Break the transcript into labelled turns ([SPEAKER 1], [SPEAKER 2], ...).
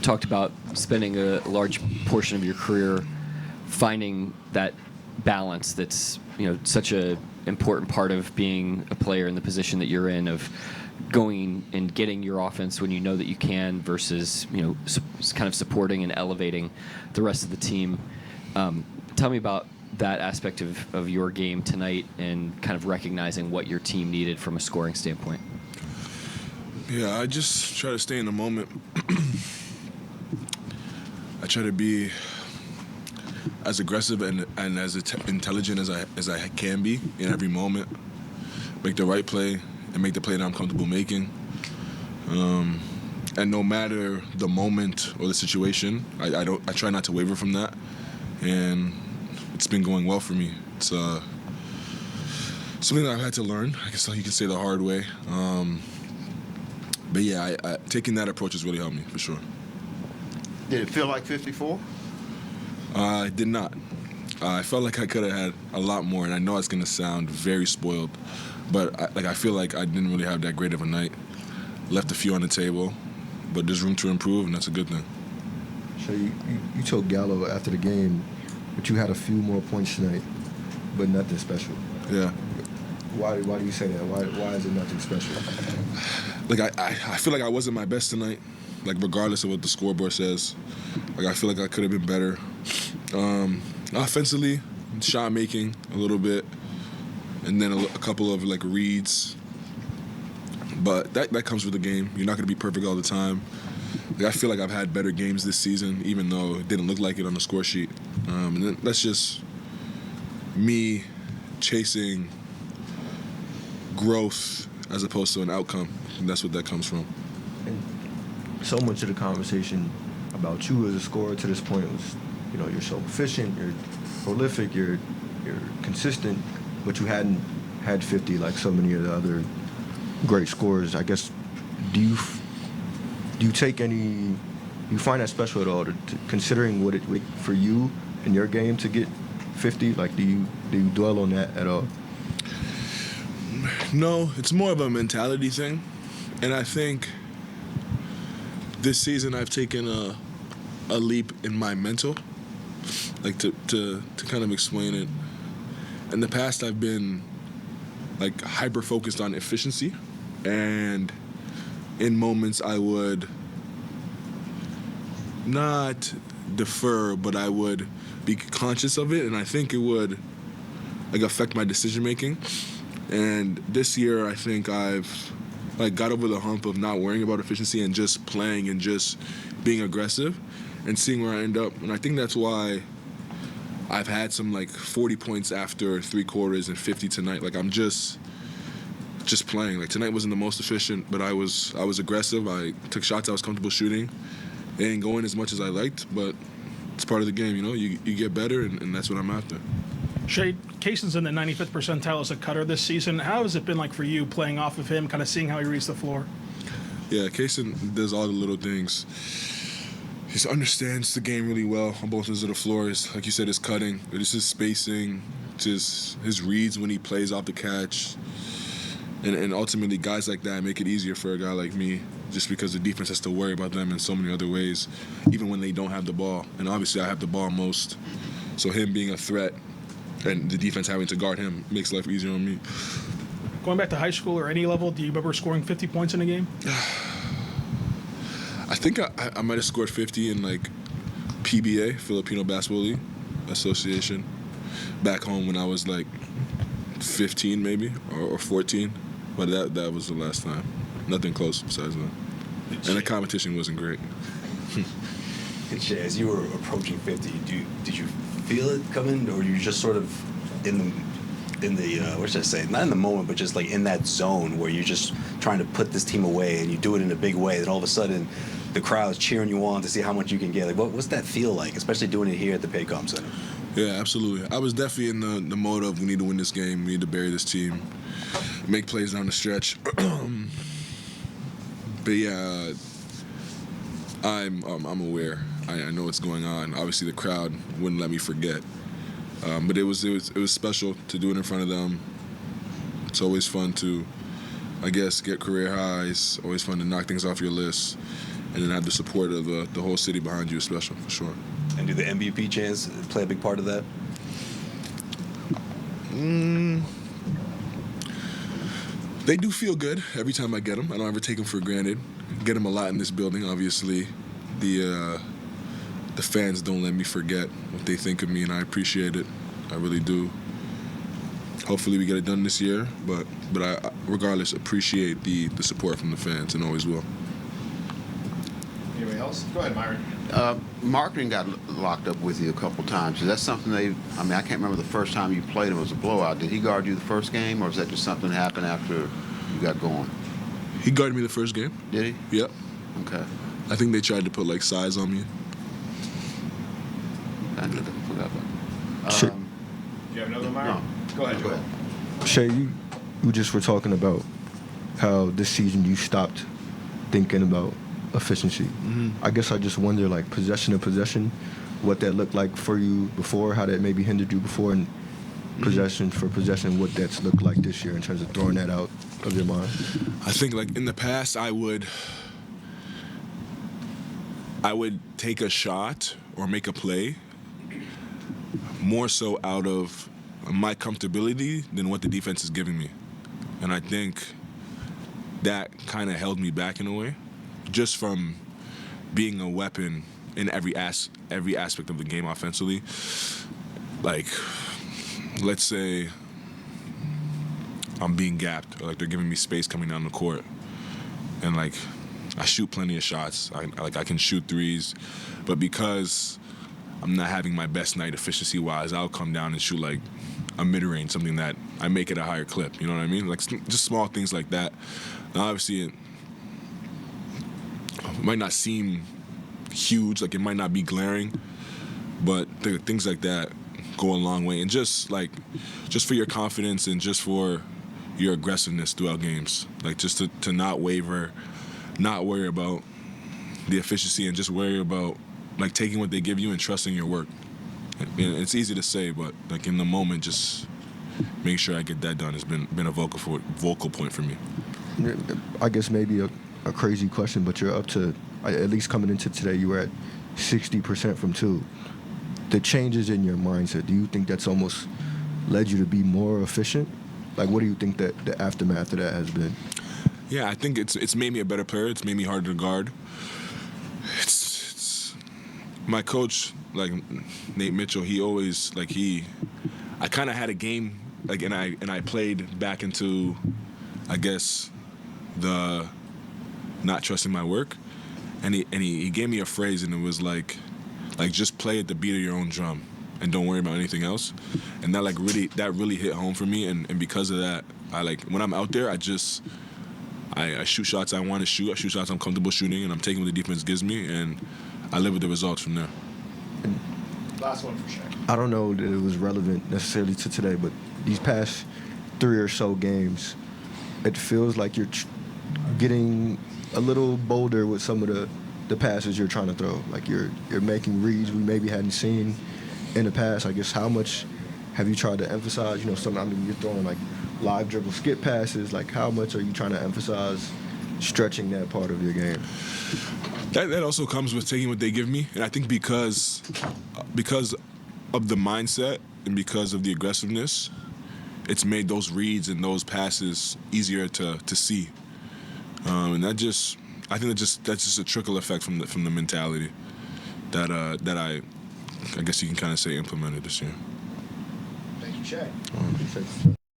[SPEAKER 1] talked about spending a large portion of your career finding that balance that's such a important part of being a player in the position that you're in, of going and getting your offense when you know that you can versus kind of supporting and elevating the rest of the team. Tell me about that aspect of your game tonight and kind of recognizing what your team needed from a scoring standpoint.
[SPEAKER 2] Yeah, I just try to stay in the moment. I try to be as aggressive and as intelligent as I can be in every moment. Make the right play and make the play that I'm comfortable making. And no matter the moment or the situation, I try not to waver from that. And it's been going well for me. It's something that I've had to learn. I guess you can say the hard way. But yeah, taking that approach has really helped me, for sure.
[SPEAKER 3] Did it feel like 54?
[SPEAKER 2] I did not. I felt like I could have had a lot more, and I know it's going to sound very spoiled, but I feel like I didn't really have that great of a night. Left a few on the table, but there's room to improve, and that's a good thing.
[SPEAKER 4] So you told Gallo after the game that you had a few more points tonight, but nothing special.
[SPEAKER 2] Yeah.
[SPEAKER 4] Why do you say that? Why is it nothing special?
[SPEAKER 2] I feel like I wasn't my best tonight, regardless of what the scoreboard says. I feel like I could have been better. Offensively, shot making a little bit, and then a couple of reads. But that comes with the game. You're not going to be perfect all the time. I feel like I've had better games this season, even though it didn't look like it on the score sheet. And that's just me chasing growth as opposed to an outcome. And that's what that comes from.
[SPEAKER 4] And so much of the conversation about you as a scorer to this point was, you're so efficient, you're prolific, you're consistent, but you hadn't had 50 like so many of the other great scorers. I guess, do you take any? Do you find that special at all? Considering what it for you in your game to get 50, do you dwell on that at all?
[SPEAKER 2] No, it's more of a mentality thing, and I think this season I've taken a leap in my mental, to kind of explain it. In the past, I've been hyper focused on efficiency, and in moments I would not defer, but I would be conscious of it, and I think it would affect my decision making. And this year, I think I've got over the hump of not worrying about efficiency and just playing and just being aggressive and seeing where I end up. And I think that's why I've had some 40 points after 3 quarters and 50 tonight. I'm just playing. Tonight wasn't the most efficient, but I was aggressive. I took shots I was comfortable shooting. It ain't going as much as I liked, but it's part of the game. You get better, and that's what I'm after.
[SPEAKER 5] Shai, Kaysen's in the 95th percentile as a cutter this season. How has it been for you playing off of him, kind of seeing how he reads the floor?
[SPEAKER 2] Yeah, Kaysen does all the little things. He understands the game really well on both ends of the floor. Like you said, his cutting, just his spacing, just his reads when he plays off the catch. And ultimately, guys like that make it easier for a guy like me, just because the defense has to worry about them in so many other ways, even when they don't have the ball. And obviously, I have the ball most. So him being a threat and the defense having to guard him makes life easier on me.
[SPEAKER 5] Going back to high school or any level, do you remember scoring 50 points in a game?
[SPEAKER 2] I think I might have scored 50 in PBA, Filipino Basketball League Association, back home when I was 15 maybe or 14, but that was the last time. Nothing close besides that. And the competition wasn't great.
[SPEAKER 6] Shai, as you were approaching 50, did you feel it coming, or you just sort of in the what should I say? Not in the moment, but just in that zone where you're just trying to put this team away, and you do it in a big way. Then all of a sudden, the crowd's cheering you on to see how much you can get. What's that feel like, especially doing it here at the Paycom Center?
[SPEAKER 2] Yeah, absolutely. I was definitely in the mode of we need to win this game, we need to bury this team, make plays down the stretch. But yeah, I'm aware. I know what's going on. Obviously, the crowd wouldn't let me forget. But it was special to do it in front of them. It's always fun to, I guess, get career highs. Always fun to knock things off your list. and then have the support of the whole city behind you is special, for sure.
[SPEAKER 6] And do the MVP chants play a big part of that?
[SPEAKER 2] They do feel good every time I get them. I don't ever take them for granted. Get them a lot in this building. Obviously, the fans don't let me forget what they think of me, and I appreciate it. I really do. Hopefully we get it done this year, but I regardless appreciate the support from the fans and always will.
[SPEAKER 7] Anybody else? Go ahead, Myron.
[SPEAKER 3] Marketing got locked up with you a couple times. Is that something I can't remember the first time you played. It was a blowout. Did he guard you the first game, or is that just something that happened after you got going?
[SPEAKER 2] He guarded me the first game.
[SPEAKER 3] Did he?
[SPEAKER 2] Yep.
[SPEAKER 3] Okay.
[SPEAKER 2] I think they tried to put like size on me.
[SPEAKER 3] I forgot about that.
[SPEAKER 4] Sure.
[SPEAKER 7] Do you have another, Myron?
[SPEAKER 3] No.
[SPEAKER 7] Go ahead,
[SPEAKER 3] Go
[SPEAKER 7] Joel.
[SPEAKER 3] ahead.
[SPEAKER 4] Shay, you just were talking about how this season you stopped thinking about efficiency. I guess I just wonder, like, possession to possession, what that looked like for you before, how that maybe hindered you before, and possession for possession, what that's looked like this year in terms of throwing that out of your mind.
[SPEAKER 2] I think like in the past I would take a shot or make a play more so out of my comfortability than what the defense is giving me. And I think that kind of held me back in a way, just from being a weapon in every aspect of the game offensively. Like, let's say I'm being gapped, or like they're giving me space coming down the court, and like I shoot plenty of shots. I can shoot threes, but because I'm not having my best night efficiency-wise, I'll come down and shoot like a mid-range, something that I make at a higher clip. You know what I mean? Like just small things like that. Now, obviously, it might not seem huge, like it might not be glaring, but things like that go a long way. And just for your confidence and just for your aggressiveness throughout games, like just to not waver, not worry about the efficiency, and just worry about like taking what they give you and trusting your work. And it's easy to say, but like in the moment, just make sure I get that done has been a vocal point for me.
[SPEAKER 4] I guess maybe a crazy question, but you're up to, at least coming into today, you were at 60% from two. The changes in your mindset, do you think that's almost led you to be more efficient? Like, what do you think that the aftermath of that has been?
[SPEAKER 2] Yeah, I think it's made me a better player. It's made me harder to guard. It's my coach, like Nate Mitchell. He always I kind of had a game, like, and I played back into, I guess, the not trusting my work, and he gave me a phrase, and it was like just play at the beat of your own drum and don't worry about anything else. And that really hit home for me, and because of that, when I'm out there, I shoot shots I want to shoot. I shoot shots I'm comfortable shooting, and I'm taking what the defense gives me, and I live with the results from there.
[SPEAKER 7] Last one for Shai.
[SPEAKER 4] I don't know that it was relevant necessarily to today, but these past 3 or so games, it feels like you're getting a little bolder with some of the passes you're trying to throw. Like you're making reads we maybe hadn't seen in the past. I guess how much have you tried to emphasize? You're throwing like live dribble skip passes. Like how much are you trying to emphasize stretching that part of your game?
[SPEAKER 2] That also comes with taking what they give me, and I think because of the mindset and because of the aggressiveness, it's made those reads and those passes easier to see. And I think that's just a trickle effect from the mentality that I guess you can kind of say implemented this year.
[SPEAKER 7] Thank you, Shai.